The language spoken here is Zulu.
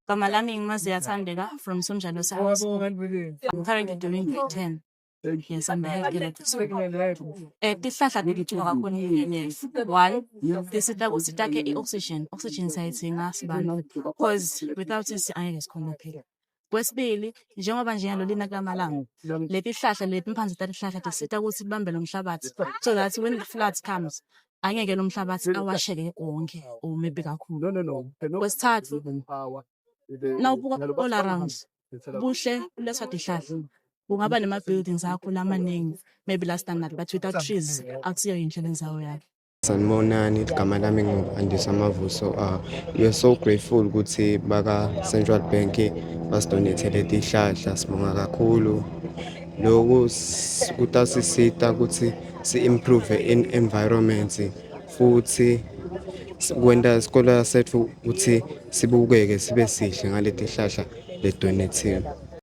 Gama lami ngimaziya Thandeka from Sonjalo South. I'm currently doing grade 10. Yes, I'm a healthcare assistant. Tihlahla lelithiwa kakhulu yes. One, tisita kusitake oxygen sayidzinga sibani because without it angeke sikhone ukuphila. Kwesibili, njengoba nje ngalo lina kamalanga, leti hlahla leti mphansi talihlahla tisita ukuthi libambe lo mhlabathi so that when the flood comes angeke lo mhlabathi awasheke wonke or maybe kakhulu. Kwesithathu, nawubuka all around buhle kulesa tihlahla kungaba nema buildings akhulu amaningi maybe la standard but without trees akusiyo indlela enzawo yakhe. Sanibonani, igama lami ngu-Andisa Mavuso. We are so grateful ukuthi baka Central Bank basidonethele tihlahla, sibonga kakhulu. Lokhu kutasisita ukuthi si-improve environment futhi kwenta isikole sethu ukuthi sibukeke sibe sihle ngaleti hlahla ledonethiwe.